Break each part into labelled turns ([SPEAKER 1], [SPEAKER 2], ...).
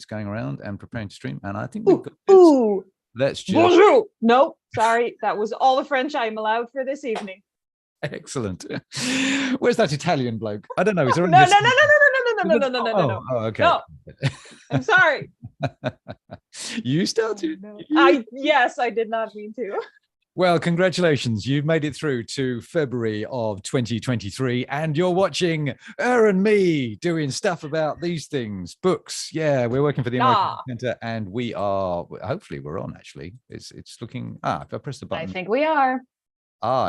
[SPEAKER 1] going around and preparing to stream, and I think we've got let's just
[SPEAKER 2] bonjour. Nope, sorry, that was all the French I'm allowed for this evening.
[SPEAKER 1] Excellent. Where's that Italian bloke? I don't know. Is there
[SPEAKER 2] No.
[SPEAKER 1] Oh, okay.
[SPEAKER 2] No, I'm sorry.
[SPEAKER 1] You started.
[SPEAKER 2] No. Yes, I did not mean to.
[SPEAKER 1] Well, congratulations. You've made it through to February of 2023, and you're watching her and me doing stuff about these things, books. Yeah, we're working for the American Center, and we are, hopefully we're on, actually. It's looking, if I press the button.
[SPEAKER 2] I think we are.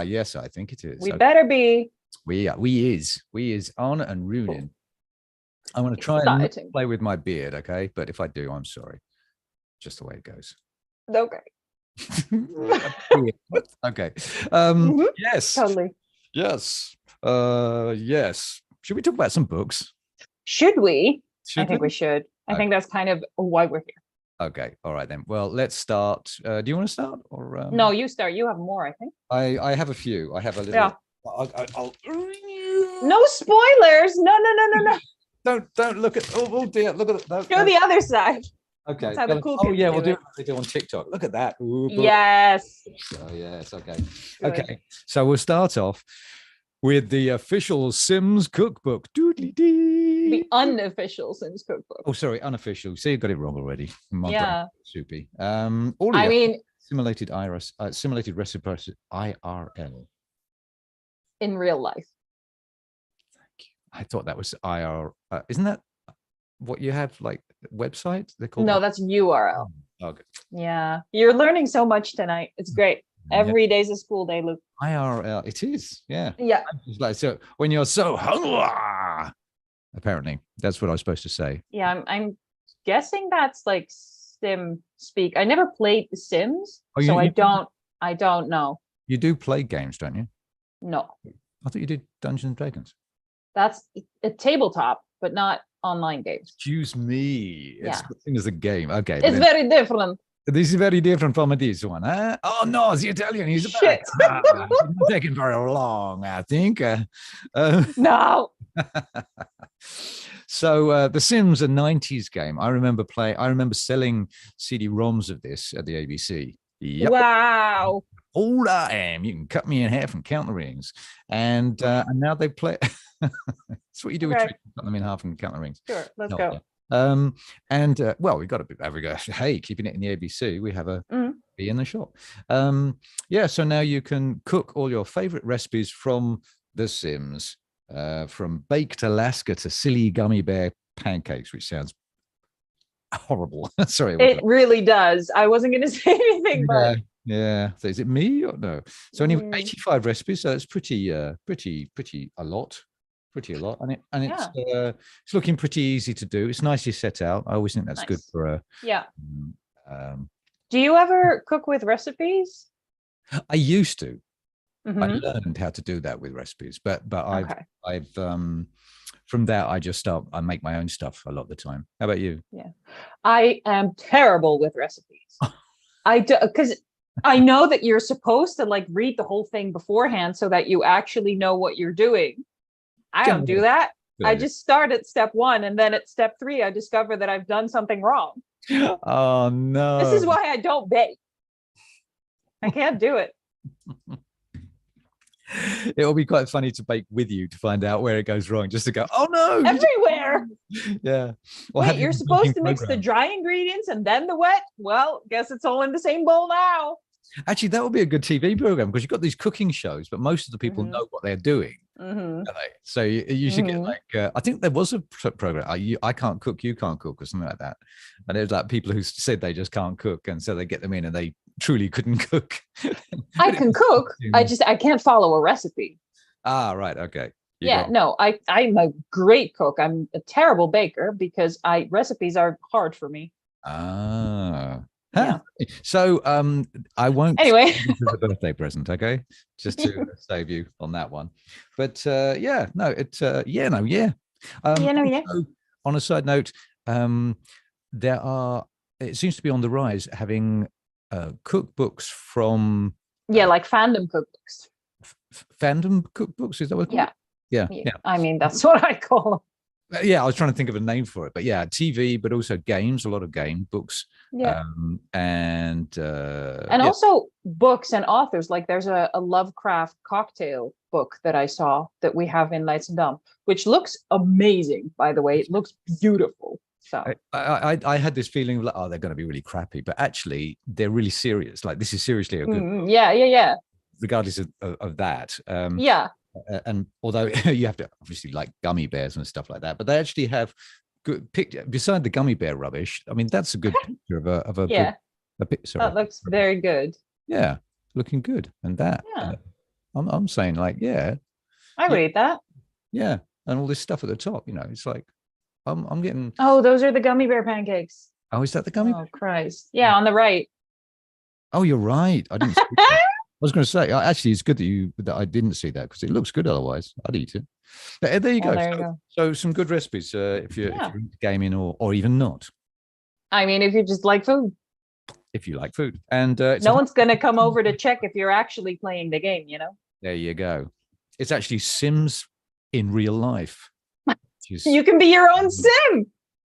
[SPEAKER 1] Yes, I think it is.
[SPEAKER 2] We better be.
[SPEAKER 1] We is on and ruining. I'm going to try and play with my beard, okay? But if I do, I'm sorry. Just the way it goes.
[SPEAKER 2] Okay.
[SPEAKER 1] Okay. Yes.
[SPEAKER 2] Totally.
[SPEAKER 1] Yes. Yes. Should we talk about some books?
[SPEAKER 2] Should we? I think we should. I think that's kind of why we're here.
[SPEAKER 1] Okay. All right then. Well, let's start. Do you want to start or?
[SPEAKER 2] No, you start. You have more, I think.
[SPEAKER 1] I have a few. I have a little.
[SPEAKER 2] Yeah.
[SPEAKER 1] I'll...
[SPEAKER 2] No spoilers. No.
[SPEAKER 1] Don't look at. Oh dear. Look at it.
[SPEAKER 2] Go the other side.
[SPEAKER 1] Okay.
[SPEAKER 2] Cool
[SPEAKER 1] yeah, we'll do what they do on TikTok. Look at that. Ooh,
[SPEAKER 2] yes.
[SPEAKER 1] Oh, yes. Okay.
[SPEAKER 2] Good.
[SPEAKER 1] Okay. So we'll start off with the official Sims cookbook. Doodly dee.
[SPEAKER 2] The unofficial Sims cookbook.
[SPEAKER 1] Oh, sorry, unofficial. See, you got it wrong already.
[SPEAKER 2] Yeah.
[SPEAKER 1] Soupy. Simulated reciprocity IRL.
[SPEAKER 2] In real life.
[SPEAKER 1] Thank you. I thought that was IR. Isn't that what you have, like website? They're called.
[SPEAKER 2] No, that's URL.
[SPEAKER 1] Okay.
[SPEAKER 2] Yeah, you're learning so much tonight. It's great. Every day's a school day, Luke.
[SPEAKER 1] IRL. It is. Yeah.
[SPEAKER 2] Yeah.
[SPEAKER 1] Like, so when you're so hungry, apparently that's what I was supposed to say.
[SPEAKER 2] Yeah, I'm guessing that's like Sim speak. I never played The Sims, so I don't know.
[SPEAKER 1] You do play games, don't you?
[SPEAKER 2] No.
[SPEAKER 1] I thought you did Dungeons and Dragons.
[SPEAKER 2] That's a tabletop, but not online games.
[SPEAKER 1] Excuse me. It's the thing as a game. Okay.
[SPEAKER 2] It's very different.
[SPEAKER 1] This is very different from this one. Huh? Oh no, it's the Italian. He's
[SPEAKER 2] Shit.
[SPEAKER 1] back. It's taking very long, I think.
[SPEAKER 2] No.
[SPEAKER 1] So The Sims, a 90s game. I remember selling CD-ROMs of this at the ABC. Yep.
[SPEAKER 2] Wow.
[SPEAKER 1] Old I am. You can cut me in half and count the rings. And now they play. That's what you do with tricks. Cut them in half and count the rings.
[SPEAKER 2] Sure, let's go.
[SPEAKER 1] Well, we got to have a go. Hey, keeping it in the ABC, we have a be in the shop. So now you can cook all your favorite recipes from The Sims, from baked Alaska to silly gummy bear pancakes, which sounds horrible. Sorry,
[SPEAKER 2] it really does. I wasn't going to say anything, but
[SPEAKER 1] yeah. So is it me or no? So only 85 recipes. So it's pretty a lot. And it's looking pretty easy to do. It's nicely set out. I always think that's good for a
[SPEAKER 2] do you ever cook with recipes?
[SPEAKER 1] I used to. I learned how to do that with recipes, but I've from that I make my own stuff a lot of the time. How about you?
[SPEAKER 2] Yeah, I am terrible with recipes. I do, because I know that you're supposed to like read the whole thing beforehand so that you actually know what you're doing. I don't do that. I just start at step 1, and then at step 3, I discover that I've done something wrong.
[SPEAKER 1] Oh no!
[SPEAKER 2] This is why I don't bake. I can't do it.
[SPEAKER 1] It'll be quite funny to bake with you to find out where it goes wrong, just to go, oh no,
[SPEAKER 2] everywhere.
[SPEAKER 1] Yeah.
[SPEAKER 2] Wait, you're supposed to mix the dry ingredients and then the wet? Well, guess it's all in the same bowl now.
[SPEAKER 1] Actually, that would be a good TV program, because you've got these cooking shows, but most of the people know what they're doing. So you should get like, I think there was a program, I can't cook, you can't cook, or something like that. And there's like people who said they just can't cook, and so they get them in and they truly couldn't cook.
[SPEAKER 2] I can cook. I can't follow a recipe.
[SPEAKER 1] Right. Okay.
[SPEAKER 2] I'm a great cook. I'm a terrible baker because recipes are hard for me.
[SPEAKER 1] Yeah. So I won't.
[SPEAKER 2] Anyway,
[SPEAKER 1] this is a birthday present, okay? Just to save you on that one. But So, on a side note, it seems to be on the rise, having cookbooks from
[SPEAKER 2] like fandom cookbooks.
[SPEAKER 1] Fandom cookbooks, is that what it's called?
[SPEAKER 2] Yeah. I mean, that's what I call them.
[SPEAKER 1] Yeah, I was trying to think of a name for it, but yeah, TV, but also games, a lot of game books.
[SPEAKER 2] Yeah.
[SPEAKER 1] And
[SPEAKER 2] And
[SPEAKER 1] yeah.
[SPEAKER 2] also books and authors. Like there's a Lovecraft cocktail book that I saw that we have in LEIDSCHENDAM, which looks amazing, by the way. It looks beautiful. So
[SPEAKER 1] I had this feeling of like, oh, they're going to be really crappy, but actually they're really serious. Like this is seriously a good book,
[SPEAKER 2] yeah.
[SPEAKER 1] regardless of that.
[SPEAKER 2] Yeah.
[SPEAKER 1] And although you have to obviously like gummy bears and stuff like that, but they actually have good picture beside the gummy bear rubbish. I mean, that's a good picture of a
[SPEAKER 2] Yeah.
[SPEAKER 1] sorry,
[SPEAKER 2] That looks very good.
[SPEAKER 1] yeah, looking good. And that
[SPEAKER 2] Yeah.
[SPEAKER 1] I'm saying like, yeah,
[SPEAKER 2] I read that.
[SPEAKER 1] yeah, and all this stuff at the top, you know, it's like I'm getting.
[SPEAKER 2] Oh, those are the gummy bear pancakes.
[SPEAKER 1] Oh, is that the gummy?
[SPEAKER 2] Oh, Christ. Yeah, on the right.
[SPEAKER 1] Oh, you're right. I didn't see that. I was going to say, actually, it's good that I didn't see that because it looks good. Otherwise, I'd eat it. But there you go.
[SPEAKER 2] There you go.
[SPEAKER 1] So some good recipes if you're into gaming or even not.
[SPEAKER 2] I mean, if you just like food.
[SPEAKER 1] If you like food, and
[SPEAKER 2] no one's going to come over to check if you're actually playing the game. You know.
[SPEAKER 1] There you go. It's actually Sims in real life.
[SPEAKER 2] You can be your own sim.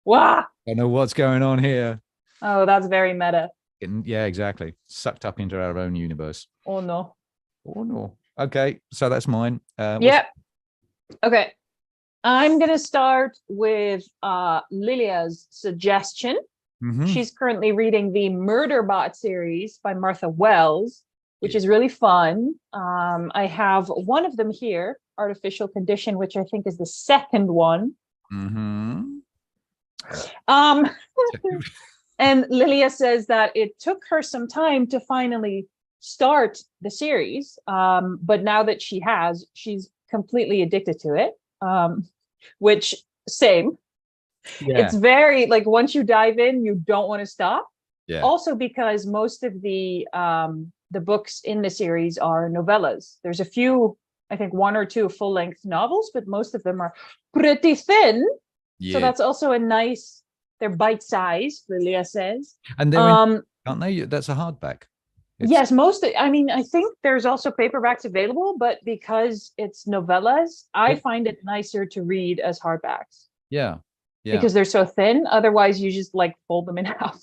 [SPEAKER 2] Wow.
[SPEAKER 1] I don't know what's going on here.
[SPEAKER 2] Oh, that's very meta.
[SPEAKER 1] Yeah, exactly. Sucked up into our own universe.
[SPEAKER 2] Oh no.
[SPEAKER 1] Oh no. Okay, so that's mine.
[SPEAKER 2] Yeah. Okay. I'm gonna start with Lilia's suggestion. She's currently reading the Murderbot series by Martha Wells, which is really fun. I have one of them here, Artificial Condition, which I think is the second one. And Lilia says that it took her some time to finally start the series, but now that she has, she's completely addicted to it, which same. Yeah. It's very like once you dive in, you don't want to stop. Yeah. Also because most of the books in the series are novellas. There's a few, I think 1 or 2 full-length novels, but most of them are pretty thin. Yeah. So that's also a nice. They're bite-sized, Lilia says.
[SPEAKER 1] And they're aren't they? That's a hardback.
[SPEAKER 2] Yes, I mean, I think there's also paperbacks available, but because it's novellas, I find it nicer to read as hardbacks.
[SPEAKER 1] Yeah. Yeah.
[SPEAKER 2] Because they're so thin. Otherwise, you just like fold them in half.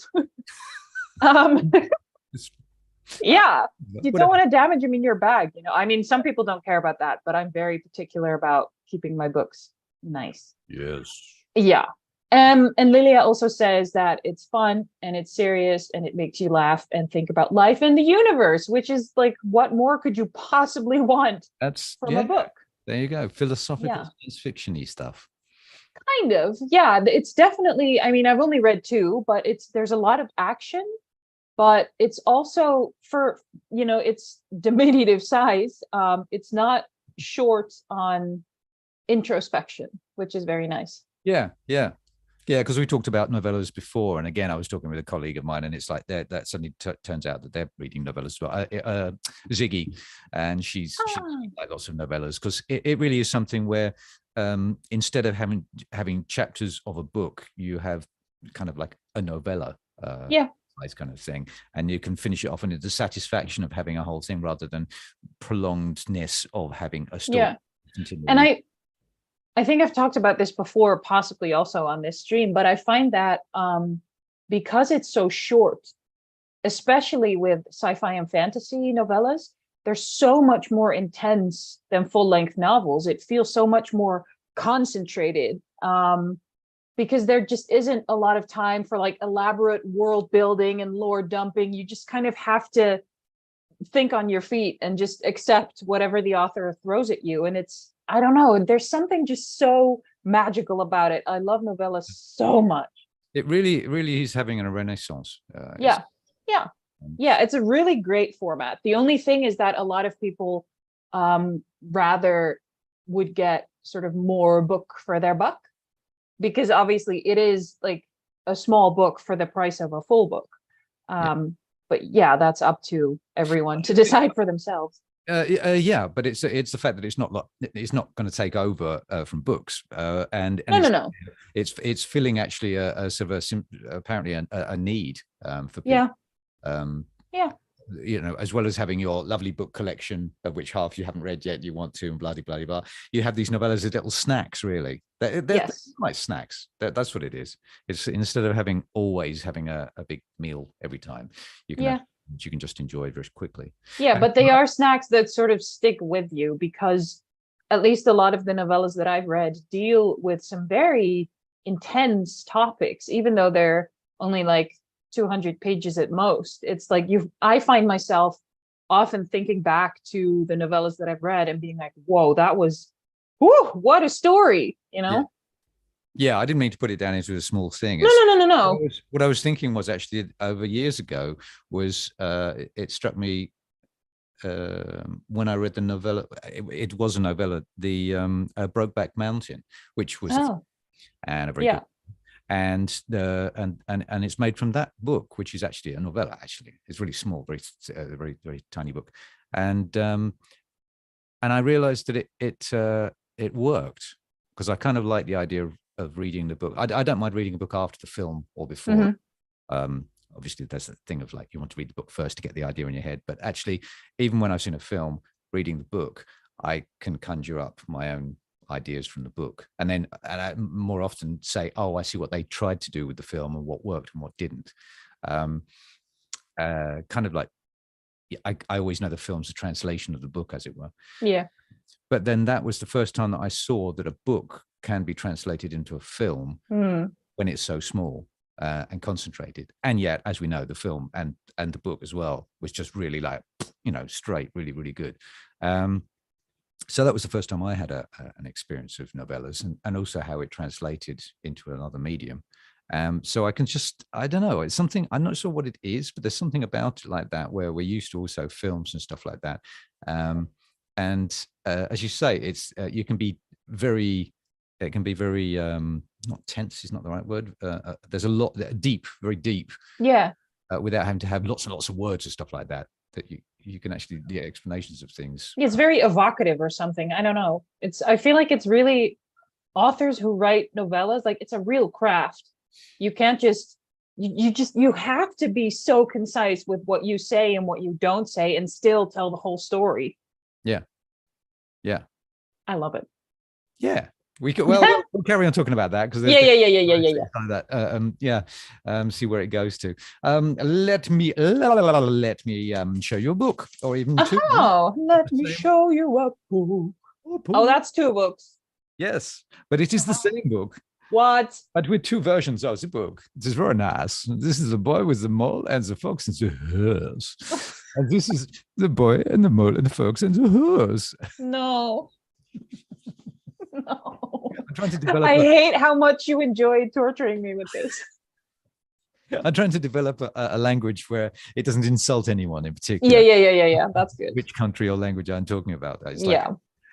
[SPEAKER 2] Yeah. You don't want to damage them in your bag. You know, I mean, some people don't care about that, but I'm very particular about keeping my books nice.
[SPEAKER 1] Yes.
[SPEAKER 2] Yeah. And Lilia also says that it's fun and it's serious and it makes you laugh and think about life and the universe, which is like, what more could you possibly want from a book?
[SPEAKER 1] There you go. Philosophical science fiction-y stuff.
[SPEAKER 2] Kind of. Yeah. It's definitely, I mean, I've only read 2, but there's a lot of action, but it's also for, you know, it's diminutive size. It's not short on introspection, which is very nice.
[SPEAKER 1] Yeah. Yeah. Yeah, because we talked about novellas before, and again, I was talking with a colleague of mine, and it's like that suddenly turns out that they're reading novellas as well. Ziggy, and she's like lots of novellas because it really is something where instead of having chapters of a book, you have kind of like a novella, kind of thing, and you can finish it off, and it's the satisfaction of having a whole thing rather than prolongedness of having a story.
[SPEAKER 2] Yeah, and I think I've talked about this before, possibly also on this stream, but I find that because it's so short, especially with sci-fi and fantasy novellas, they're so much more intense than full-length novels. It feels so much more concentrated because there just isn't a lot of time for like elaborate world building and lore dumping. You just kind of have to think on your feet and just accept whatever the author throws at you. And I don't know, there's something just so magical about it. I love novellas so much.
[SPEAKER 1] It really is having a renaissance.
[SPEAKER 2] Yeah. It's a really great format. The only thing is that a lot of people rather would get sort of more book for their buck, because obviously it is like a small book for the price of a full book. But yeah, that's up to everyone to decide for themselves.
[SPEAKER 1] Yeah, but it's the fact that it's not going to take over from books, and
[SPEAKER 2] no.
[SPEAKER 1] It's filling actually a sort of apparently a need for people. you know, as well as having your lovely book collection, of which half you haven't read yet, you want to, and blah, blah, blah, blah. You have these novellas as little snacks, really. They're like snacks. That's what it is. It's instead of always having a big meal every time, you can you can just enjoy very quickly.
[SPEAKER 2] Yeah, but they are snacks that sort of stick with you, because at least a lot of the novellas that I've read deal with some very intense topics, even though they're only like 200 pages at most. It's like I find myself often thinking back to the novellas that I've read and being like, whoa, that was, whew, what a story, you know?
[SPEAKER 1] Yeah, I didn't mean to put it down into a small thing.
[SPEAKER 2] No.
[SPEAKER 1] What I was thinking was actually over years ago was it struck me when I read the novella. It was a novella, the Brokeback Mountain, which was and a very good. And it's made from that book, which is actually a novella. Actually, it's really small, very tiny book, and I realized that it worked, because I kind of like the idea of reading the book. I don't mind reading a book after the film or before. Obviously, there's a thing of like you want to read the book first to get the idea in your head. But actually, even when I've seen a film, reading the book, I can conjure up my own ideas from the book, and I more often say, oh, I see what they tried to do with the film and what worked and what didn't. Kind of like I always know the film's a translation of the book, as it were.
[SPEAKER 2] Yeah.
[SPEAKER 1] But then that was the first time that I saw that a book can be translated into a film when it's so small and concentrated. And yet, as we know, the film and the book as well was just really like, you know, straight, really, really good. So that was the first time I had an experience of novellas, and also how it translated into another medium. So I can just, I don't know, it's something, I'm not sure what it is, but there's something about it like that, where we're used to also films and stuff like that. And as you say, it's it can be very not tense is not the right word. There's a lot deep, very deep.
[SPEAKER 2] Yeah.
[SPEAKER 1] Without having to have lots and lots of words and stuff like that you can actually get explanations of things.
[SPEAKER 2] It's very evocative or something. I don't know. I feel like it's really authors who write novellas, like it's a real craft. You can't just you have to be so concise with what you say and what you don't say and still tell the whole story. Yeah. I love it.
[SPEAKER 1] Yeah. We could we'll carry on talking about that, because see where it goes to. Let me show you a book, or even two.
[SPEAKER 2] Let me show you a book. Oh, that's two books.
[SPEAKER 1] Yes, but it is the same book.
[SPEAKER 2] What?
[SPEAKER 1] But with two versions of the book. It is very nice. This is the boy with the mole and the fox and the horse. And this is the boy and the mole and the fox and the horse.
[SPEAKER 2] No. No.
[SPEAKER 1] I'm trying to develop.
[SPEAKER 2] I hate how much you enjoy torturing me with this.
[SPEAKER 1] I'm trying to develop a language where it doesn't insult anyone in particular.
[SPEAKER 2] Yeah. That's good.
[SPEAKER 1] Which country or language I'm talking about? It's like,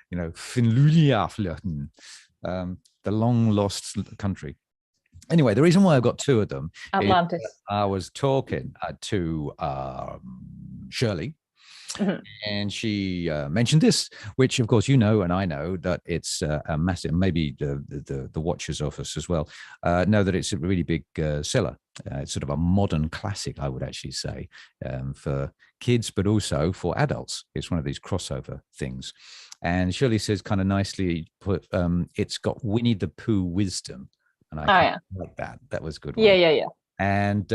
[SPEAKER 1] you know, Finluliaflöten, the long lost country. Anyway, the reason why I've got two of them.
[SPEAKER 2] Atlantis.
[SPEAKER 1] I was talking to Shirley. And she mentioned this, which of course you know, and I know that it's a massive. Maybe the watchers of us as well know that it's a really big seller. It's sort of a modern classic, I would actually say, for kids, but also for adults. It's one of these crossover things. And Shirley says, kind of nicely put, it's got Winnie the Pooh wisdom, and I like that. That was a good one.
[SPEAKER 2] Yeah.
[SPEAKER 1] And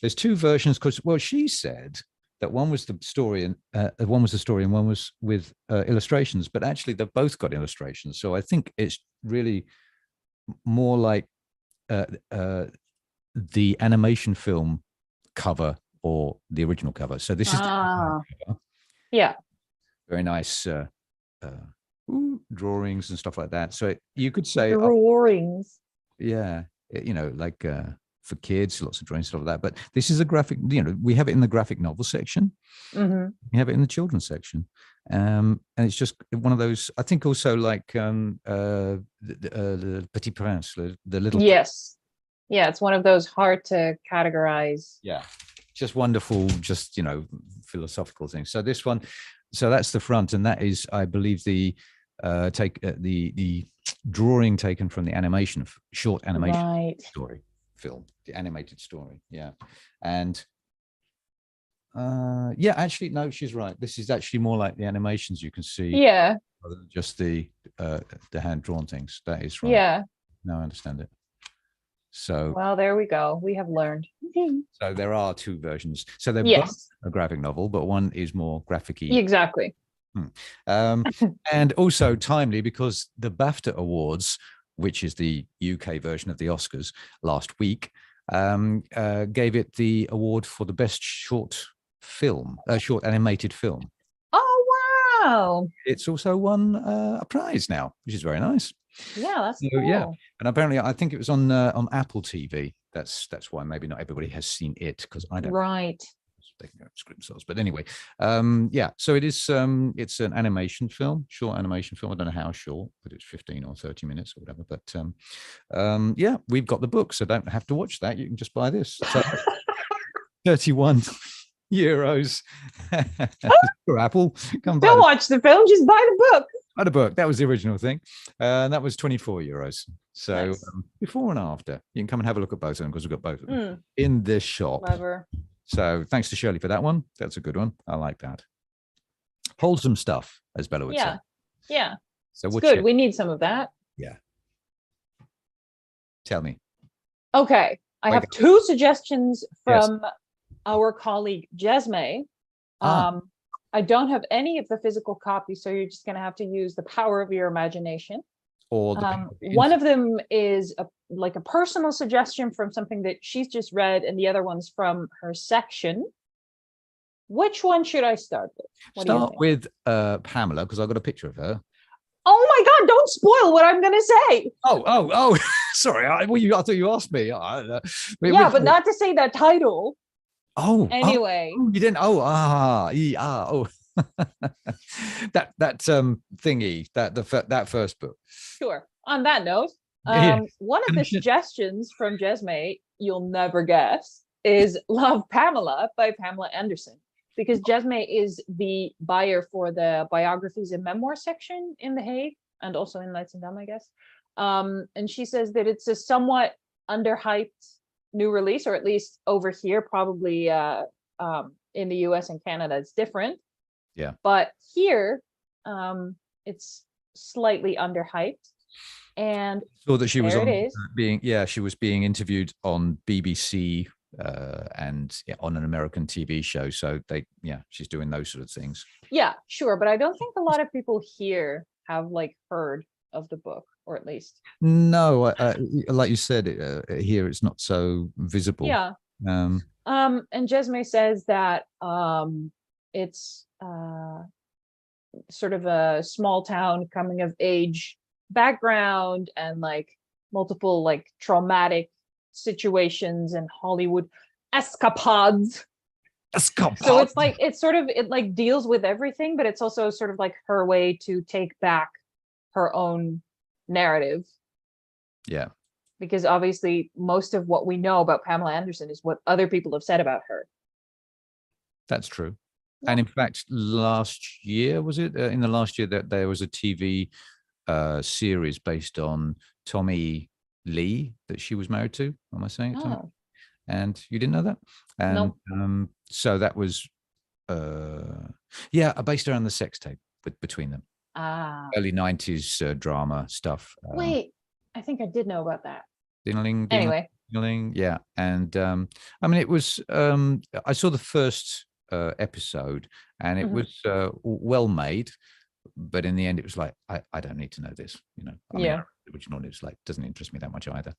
[SPEAKER 1] there's two versions, because she said that one was the story and one one was with illustrations, but actually they've both got illustrations. So I think it's really more like the animation film cover or the original cover. So this is the cover.
[SPEAKER 2] Yeah,
[SPEAKER 1] very nice drawings and stuff like that. So you could say
[SPEAKER 2] drawings.
[SPEAKER 1] You know, like for kids, lots of drawings, stuff like that. But this is a graphic, you know, we have it in the graphic novel section. We have it in the children's section. And it's just one of those, I think also like the Petit Prince, the little.
[SPEAKER 2] Yes. Yeah, it's one of those hard to categorize.
[SPEAKER 1] Yeah, just wonderful, just, you know, philosophical things. So this one, so that's the front. And that is, I believe, the drawing taken from the animation, short animation story film, the animated story. Yeah. And Yeah, actually, no, she's right. This is actually more like the animations you can see,
[SPEAKER 2] Yeah,
[SPEAKER 1] rather than just the hand drawn things. That is right.
[SPEAKER 2] yeah.
[SPEAKER 1] Now I understand it. So,
[SPEAKER 2] Well, there we go. We have learned.
[SPEAKER 1] so there are two versions. So they're both
[SPEAKER 2] Yes,
[SPEAKER 1] a graphic novel, but one is more graphic-y.
[SPEAKER 2] exactly.
[SPEAKER 1] And also timely because the BAFTA Awards, which is the UK version of the Oscars, last week gave it the award for the best short film, short animated film.
[SPEAKER 2] Oh, wow.
[SPEAKER 1] It's also won a prize now, which is very nice.
[SPEAKER 2] Yeah, that's
[SPEAKER 1] So,
[SPEAKER 2] cool.
[SPEAKER 1] yeah, and apparently I think it was on Apple TV. That's why maybe not everybody has seen it, because I don't.
[SPEAKER 2] Right.
[SPEAKER 1] They can go screw themselves. But anyway, yeah. So it is. It's an animation film, short animation film. I don't know how short, but it's 15 or 30 minutes or whatever. But yeah, we've got the book, so don't have to watch that. You can just buy this. So 31 euros for Apple. Come
[SPEAKER 2] Don't watch the film, just buy the book.
[SPEAKER 1] Buy the book. That was the original thing. That was 24 euros. So
[SPEAKER 2] Nice.
[SPEAKER 1] Before and after, you can come and have a look at both of them, because we've got both of them in this shop.
[SPEAKER 2] Clever.
[SPEAKER 1] So thanks to Shirley for that one. That's a good one. I like that. Wholesome stuff, as Bella would say.
[SPEAKER 2] Yeah.
[SPEAKER 1] So
[SPEAKER 2] it's good. We need some of that.
[SPEAKER 1] Yeah. Tell me.
[SPEAKER 2] Okay. I have two suggestions from our colleague Jesme. I don't have any of the physical copies, so you're just going to have to use the power of your imagination.
[SPEAKER 1] Or
[SPEAKER 2] one of them is like a personal suggestion from something that she's just read, and the other one's from her section. Which one should I start with?
[SPEAKER 1] Start with Pamela, because I've got a picture of her.
[SPEAKER 2] Oh my God, don't spoil what I'm going to say.
[SPEAKER 1] Oh, sorry. I thought you asked me.
[SPEAKER 2] Yeah, but not to say that title. Anyway.
[SPEAKER 1] You didn't. that thingy, that first book.
[SPEAKER 2] Sure. On that note, one of the suggestions from Jesme, you'll never guess, is Love Pamela by Pamela Anderson, because Jesme is the buyer for the biographies and memoir section in The Hague, and also in LEIDSCHENDAM, I guess. And she says that it's a somewhat underhyped new release, or at least over here, probably in the US and Canada, it's different.
[SPEAKER 1] Yeah.
[SPEAKER 2] But here, it's slightly underhyped. And
[SPEAKER 1] so that she was she was being interviewed on BBC and on an American TV show. So she's doing those sort of things.
[SPEAKER 2] Yeah, sure. But I don't think a lot of people here have heard of the book, or at least.
[SPEAKER 1] No, like you said, here it's not so visible.
[SPEAKER 2] Yeah. And Jesme says that it's sort of a small town coming of age background, and multiple traumatic situations and Hollywood escapades. So it deals with everything, but it's also sort of her way to take back her own narrative.
[SPEAKER 1] Yeah.
[SPEAKER 2] Because obviously most of what we know about Pamela Anderson is what other people have said about her.
[SPEAKER 1] That's true. And in fact, last year, was it in the last year that there was a TV series based on Tommy Lee that she was married to? Am I saying it?
[SPEAKER 2] Oh.
[SPEAKER 1] And you didn't know that? And
[SPEAKER 2] no.
[SPEAKER 1] So that was based around the sex tape between them. Early 90s drama stuff.
[SPEAKER 2] Wait, I think I did know about that.
[SPEAKER 1] Anyway. Yeah. And I mean, it was I saw the first episode, and it was well made, but in the end it was like, I don't need to know this, I mean, original, it's doesn't interest me that much either.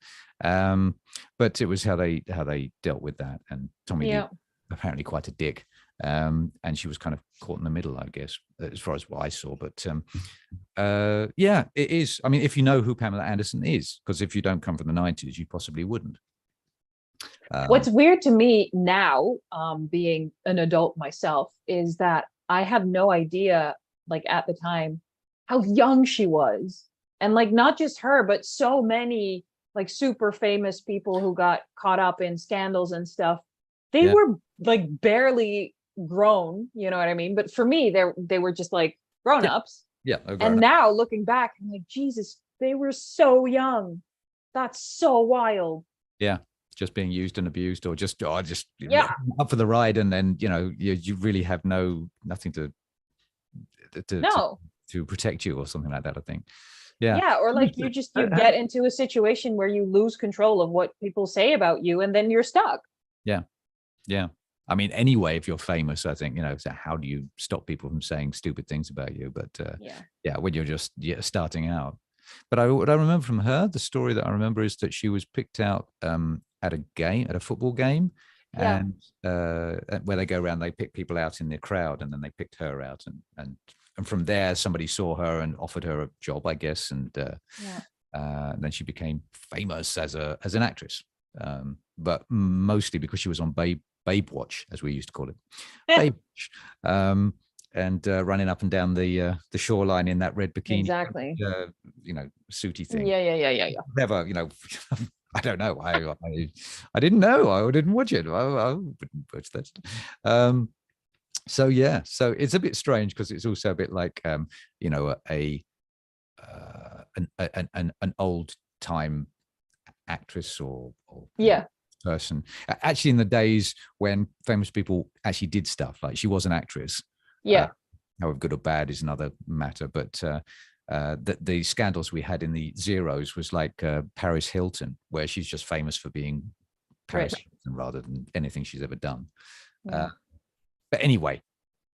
[SPEAKER 1] But it was how they dealt with that, and Tommy Lee, apparently quite a dick, and she was kind of caught in the middle, I guess, as far as what I saw. But it is, I mean, if you know who Pamela Anderson is, because if you don't come from the 90s, you possibly wouldn't.
[SPEAKER 2] What's weird to me now, being an adult myself, is that I have no idea, at the time, how young she was. And not just her, but so many super famous people who got caught up in scandals and stuff. They were barely grown, you know what I mean? But for me, they were just grown-ups.
[SPEAKER 1] Yeah.
[SPEAKER 2] And now looking back, I'm Jesus, they were so young. That's so wild.
[SPEAKER 1] Yeah. just being used and abused, or just
[SPEAKER 2] Yeah.
[SPEAKER 1] up for the ride, and then you really have nothing to protect you or something like that, I think.
[SPEAKER 2] Yeah, or like you get into a situation where you lose control of what people say about you, and then you're stuck.
[SPEAKER 1] Yeah. I mean, anyway, if you're famous, I think, so how do you stop people from saying stupid things about you? But when you're just starting out. But what I remember from her, the story that I remember is that she was picked out at a football game, and where they go around, they pick people out in the crowd, and then they picked her out, and from there somebody saw her and offered her a job, I guess, and then she became famous as an actress, but mostly because she was on Babe Watch, as we used to call it, Babe Watch, and running up and down the shoreline in that red bikini,
[SPEAKER 2] exactly,
[SPEAKER 1] suity thing.
[SPEAKER 2] Yeah.
[SPEAKER 1] Never, I don't know. I didn't know. I didn't watch it. I wouldn't watch that. So it's a bit strange because it's also a bit like an old time actress or person, actually, in the days when famous people actually did stuff. Like, she was an actress. However good or bad is another matter, but the scandals we had in the zeros was like Paris Hilton, where she's just famous for being Paris Hilton rather than anything she's ever done. But anyway,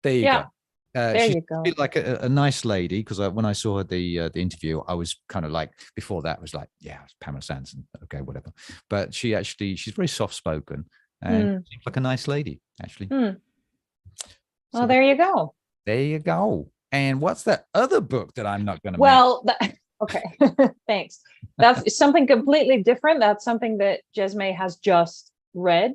[SPEAKER 1] there you go.
[SPEAKER 2] There you go.
[SPEAKER 1] Like a nice lady, because when I saw the interview, I was kind of like, before that was like, it's Pamela Sanson, okay, whatever. But she's very soft spoken and seems like a nice lady, actually.
[SPEAKER 2] Well, there you go.
[SPEAKER 1] There you go. And what's that other book that I'm not going to?
[SPEAKER 2] Well, okay, thanks. That's something completely different. That's something that Jesme has just read.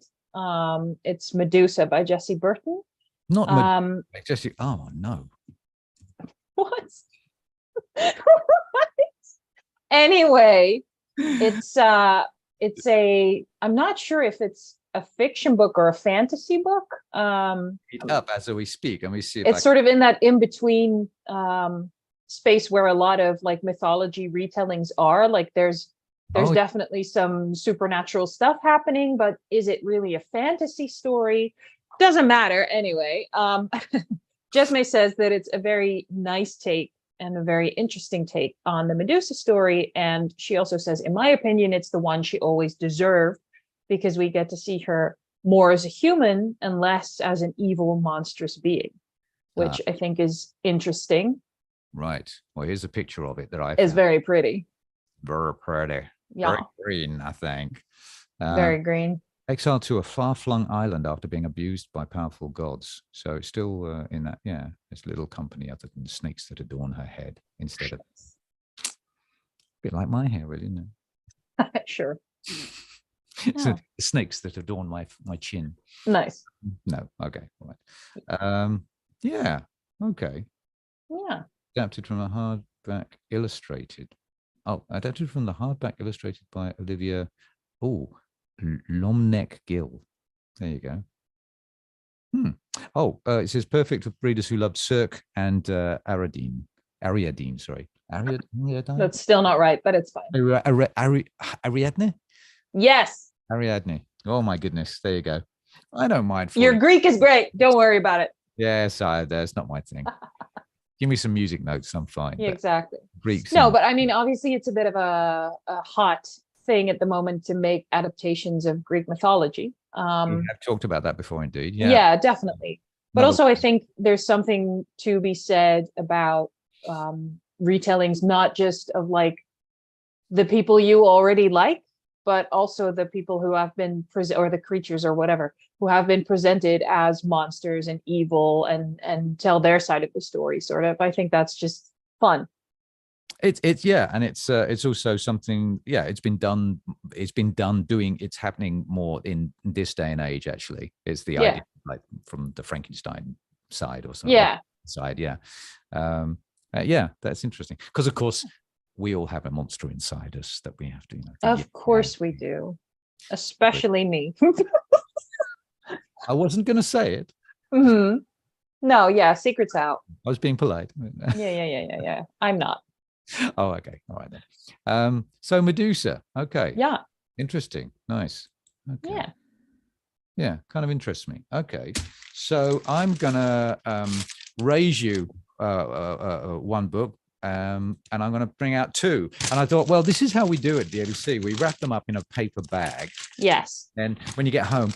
[SPEAKER 2] It's Medusa by Jessie Burton.
[SPEAKER 1] Not Jessie. Oh no.
[SPEAKER 2] What? Anyway, it's I'm not sure if it's a fiction book or a fantasy book.
[SPEAKER 1] Up as we speak, and we see
[SPEAKER 2] it's sort of in that in-between space where a lot of like mythology retellings are. Like there's definitely some supernatural stuff happening, but is it really a fantasy story? Doesn't matter anyway. Jesme says that it's a very nice take and a very interesting take on the Medusa story, and she also says, in my opinion, it's the one she always deserved, because we get to see her more as a human and less as an evil, monstrous being, which I think is interesting.
[SPEAKER 1] Right. Well, here's a picture of it that I
[SPEAKER 2] found. It's very pretty.
[SPEAKER 1] Very pretty.
[SPEAKER 2] Yeah.
[SPEAKER 1] Very green, I think.
[SPEAKER 2] Very green.
[SPEAKER 1] Exiled to a far-flung island after being abused by powerful gods. So it's still in that, this little company other than the snakes that adorn her head instead of... A bit like my hair, really, isn't
[SPEAKER 2] it? Sure.
[SPEAKER 1] So the snakes that adorn my chin.
[SPEAKER 2] Nice.
[SPEAKER 1] No, okay, all right. Yeah, okay.
[SPEAKER 2] Yeah.
[SPEAKER 1] Adapted from a hardback illustrated. Oh, adapted from the hardback illustrated by Olivia Lomneck Gill. There you go. It says perfect for readers who loved Cirque and Ariadne, sorry. Ariadne?
[SPEAKER 2] That's still not right, but it's fine.
[SPEAKER 1] Ariadne?
[SPEAKER 2] Yes.
[SPEAKER 1] Ariadne. Oh my goodness. There you go. I don't mind.
[SPEAKER 2] Your Greek is great. Don't worry about it.
[SPEAKER 1] Yes, that's not my thing. Give me some music notes. I'm fine.
[SPEAKER 2] Yeah, exactly.
[SPEAKER 1] Greeks.
[SPEAKER 2] No, but I mean, obviously it's a bit of a hot thing at the moment to make adaptations of Greek mythology.
[SPEAKER 1] We have talked about that before, indeed.
[SPEAKER 2] Yeah, definitely. But also I think there's something to be said about retellings, not just of like the people you already like, but also the people who have been or the creatures or whatever who have been presented as monsters and evil and tell their side of the story, sort of. I think that's just fun.
[SPEAKER 1] It's also something, it's been done it's happening more in this day and age. Actually, it's the idea, like from the Frankenstein side or something. That's interesting, because of course we all have a monster inside us that we have to
[SPEAKER 2] of course we do, especially me.
[SPEAKER 1] I wasn't going to say it.
[SPEAKER 2] No, secret's out.
[SPEAKER 1] I was being polite.
[SPEAKER 2] Yeah. I'm not.
[SPEAKER 1] Oh, okay. All right then. So Medusa. Okay.
[SPEAKER 2] Yeah.
[SPEAKER 1] Interesting. Nice. Okay.
[SPEAKER 2] Yeah.
[SPEAKER 1] Yeah, kind of interests me. Okay, so I'm gonna raise you one book, and I'm gonna bring out two. And I thought, well, this is how we do it, the ABC. We wrap them up in a paper bag.
[SPEAKER 2] Yes.
[SPEAKER 1] And when you get home,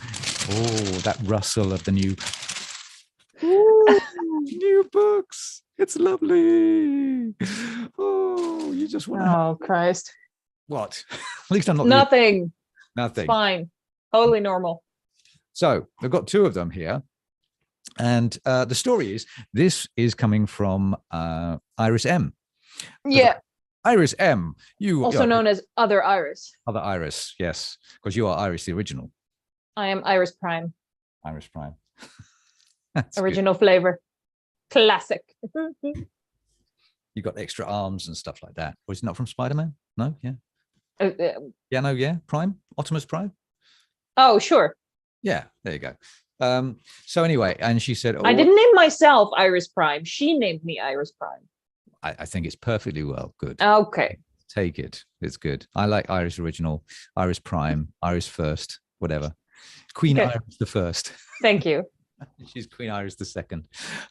[SPEAKER 1] oh, that rustle of the new new books. It's lovely. Oh, you just want to.
[SPEAKER 2] Oh, Christ.
[SPEAKER 1] What? At least I'm not.
[SPEAKER 2] Nothing.
[SPEAKER 1] Nothing.
[SPEAKER 2] It's fine. Totally normal.
[SPEAKER 1] So I've got two of them here. And the story is, this is coming from Iris M.
[SPEAKER 2] Yeah.
[SPEAKER 1] Iris M. You
[SPEAKER 2] also known as Other Iris.
[SPEAKER 1] Other Iris, yes. Because you are Iris the original.
[SPEAKER 2] I am Iris Prime.
[SPEAKER 1] Iris Prime.
[SPEAKER 2] Original flavor. Classic.
[SPEAKER 1] You got extra arms and stuff like that. Or is it not from Spider-Man? No? Yeah. Yeah, no, yeah. Prime? Optimus Prime?
[SPEAKER 2] Oh, sure.
[SPEAKER 1] Yeah, there you go. So anyway, and she said,
[SPEAKER 2] I didn't name myself Iris Prime. She named me Iris Prime.
[SPEAKER 1] I think it's perfectly well. Good.
[SPEAKER 2] Okay.
[SPEAKER 1] Take it. It's good. I like Iris Original, Iris Prime, Iris First, whatever. Queen Iris the First.
[SPEAKER 2] Thank you.
[SPEAKER 1] She's Queen Iris the Second.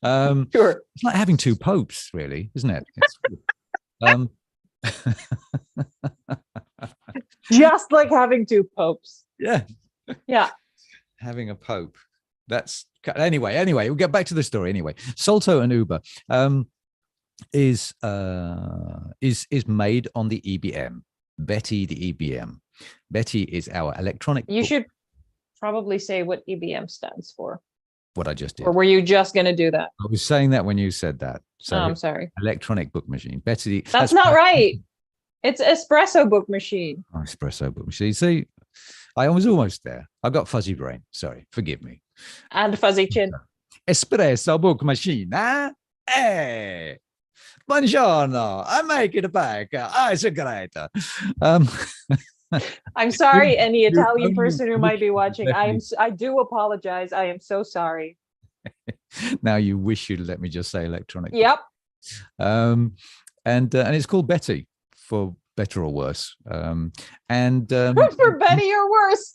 [SPEAKER 2] Sure.
[SPEAKER 1] It's like having two popes, really, isn't it?
[SPEAKER 2] Just like having two popes.
[SPEAKER 1] Yeah.
[SPEAKER 2] Yeah.
[SPEAKER 1] Having a pope. That's anyway. We'll get back to the story anyway. Salto and Uber is made on the EBM. Betty, the EBM. Betty is our electronic.
[SPEAKER 2] You should probably say what EBM stands for.
[SPEAKER 1] What I just did.
[SPEAKER 2] Or were you just going to do that?
[SPEAKER 1] I was saying that when you said that. So
[SPEAKER 2] I'm sorry.
[SPEAKER 1] Electronic book machine. Betty.
[SPEAKER 2] That's not right. It's espresso book machine.
[SPEAKER 1] Oh, espresso book machine. See, I was almost there. I've got fuzzy brain. Sorry, forgive me.
[SPEAKER 2] And fuzzy chin.
[SPEAKER 1] Espresso book machine. Huh? Hey, buongiorno. I make it back. It's a great.
[SPEAKER 2] I'm sorry, any Italian person who might be watching. I do apologize. I am so sorry.
[SPEAKER 1] Now you wish you'd let me just say electronic.
[SPEAKER 2] Yep.
[SPEAKER 1] And it's called Betty, for better or worse. For
[SPEAKER 2] better or worse.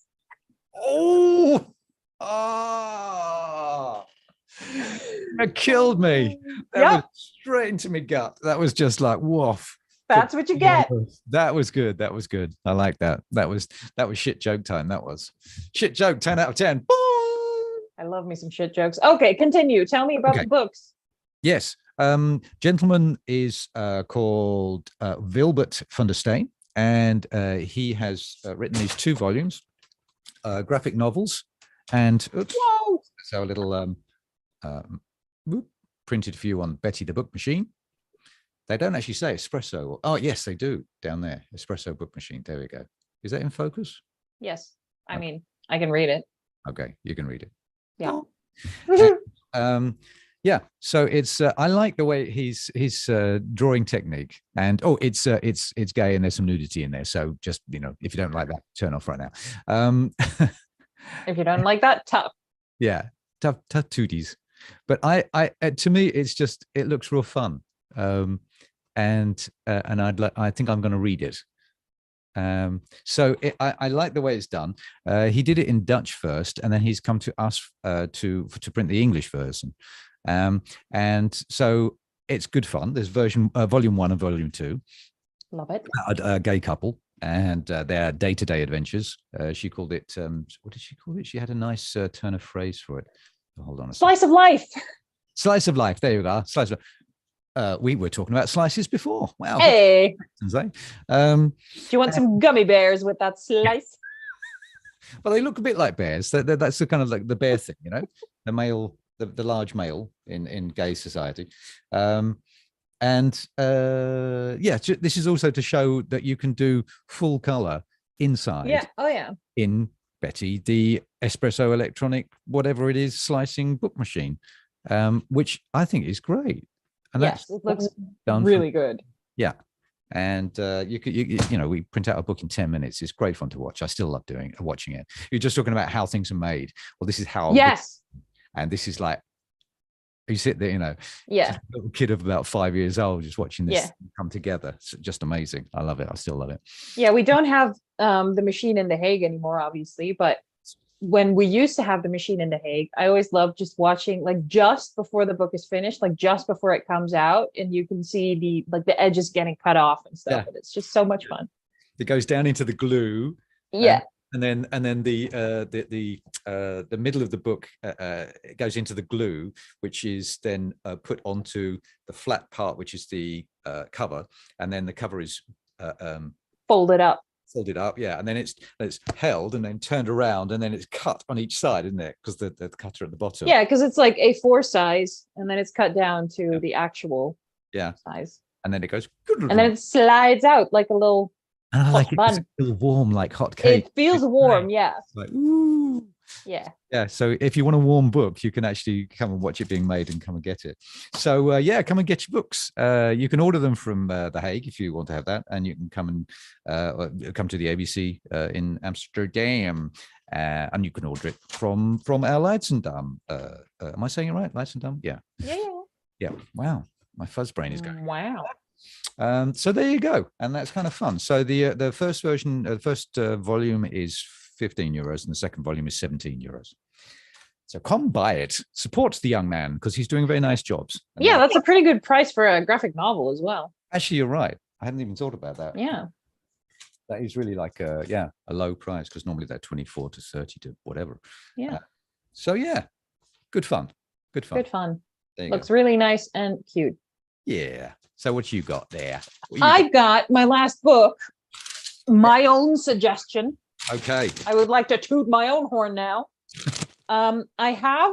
[SPEAKER 1] That killed me. That was straight into my gut. That was just like woof.
[SPEAKER 2] That's what you get.
[SPEAKER 1] That was good. That was good. I like that. That was shit joke time. That was shit joke. 10 out of 10. Boom!
[SPEAKER 2] I love me some shit jokes. Okay, continue. Tell me about the books.
[SPEAKER 1] Yes. Gentleman is called Wilbert van der Steen, and he has written these 2 volumes, graphic novels, and whoa! That's our little printed for you on Betty the Book Machine. They don't actually say espresso. Oh, yes, they do down there. Espresso book machine. There we go. Is that in focus?
[SPEAKER 2] Yes. I mean, I can read it.
[SPEAKER 1] Okay, you can read it.
[SPEAKER 2] Yeah.
[SPEAKER 1] And, yeah. So it's I like the way his drawing technique, and it's gay and there's some nudity in there. So just if you don't like that, turn off right now.
[SPEAKER 2] If you don't like that, tough.
[SPEAKER 1] Yeah, tough tooties. But I to me it looks real fun. And I think I'm going to read it. So I like the way it's done. He did it in Dutch first, and then he's come to us to print the English version. And so it's good fun. There's volume 1 and volume 2.
[SPEAKER 2] Love it.
[SPEAKER 1] A gay couple and their day-to-day adventures. She called it. What did she call it? She had a nice turn of phrase for it. Hold on.
[SPEAKER 2] Slice of life.
[SPEAKER 1] Slice of life. There you go. Slice of life. We were talking about slices before. Wow.
[SPEAKER 2] Hey.
[SPEAKER 1] Do
[SPEAKER 2] you want some gummy bears with that slice?
[SPEAKER 1] Well, they look a bit like bears. That's the kind of like the bear thing, the male, the large male in gay society. This is also to show that you can do full color inside.
[SPEAKER 2] Yeah. Oh, yeah.
[SPEAKER 1] In Betty, the espresso electronic, whatever it is, slicing book machine, which I think is great. And
[SPEAKER 2] yes, it looks really good.
[SPEAKER 1] Yeah. And we print out a book in 10 minutes. It's great fun to watch. I still love watching it. You're just talking about how things are made. Well, this is how.
[SPEAKER 2] Yes.
[SPEAKER 1] And this is like, you sit there,
[SPEAKER 2] yeah,
[SPEAKER 1] a little kid of about 5 years old just watching this come together. It's just amazing. I love it. I still love it.
[SPEAKER 2] Yeah, we don't have the machine in The Hague anymore, obviously, but when we used to have the machine in The Hague, I always loved just watching, like, just before the book is finished, like just before it comes out, and you can see the edges getting cut off and stuff. And it's just so much fun.
[SPEAKER 1] It goes down into the glue.
[SPEAKER 2] Yeah.
[SPEAKER 1] And then the middle of the book it goes into the glue, which is then put onto the flat part, which is the cover, and then the cover is
[SPEAKER 2] folded up,
[SPEAKER 1] yeah, and then it's held and then turned around, and then it's cut on each side, isn't it? Because the cutter at the bottom.
[SPEAKER 2] Yeah, because it's like A4 size, and then it's cut down to the actual size,
[SPEAKER 1] and then it goes,
[SPEAKER 2] and then it slides out like a little.
[SPEAKER 1] And I like it. It feels warm, like hot cake.
[SPEAKER 2] It feels warm, yeah.
[SPEAKER 1] Like, ooh. Yeah. So if you want a warm book, you can actually come and watch it being made and come and get it. So come and get your books. You can order them from The Hague if you want to have that, and you can come and come to the ABC in Amsterdam, and you can order it from our LEIDSCHENDAM. Am I saying it right? LEIDSCHENDAM? Yeah. Wow, my fuzz brain is going.
[SPEAKER 2] Wow.
[SPEAKER 1] So there you go, and that's kind of fun. So the first version, the first volume is €15, and the second volume is €17. So come buy it. Support the young man because he's doing very nice jobs. And
[SPEAKER 2] that's a pretty good price for a graphic novel as well.
[SPEAKER 1] Actually, you're right. I hadn't even thought about that.
[SPEAKER 2] Yeah,
[SPEAKER 1] that is really like a low price, because normally they're 24 to 30 to whatever.
[SPEAKER 2] Yeah.
[SPEAKER 1] So yeah, good fun.
[SPEAKER 2] Looks really nice and cute.
[SPEAKER 1] Yeah. So what you got there?
[SPEAKER 2] I got my last book, my own suggestion.
[SPEAKER 1] Okay.
[SPEAKER 2] I would like to toot my own horn now. I have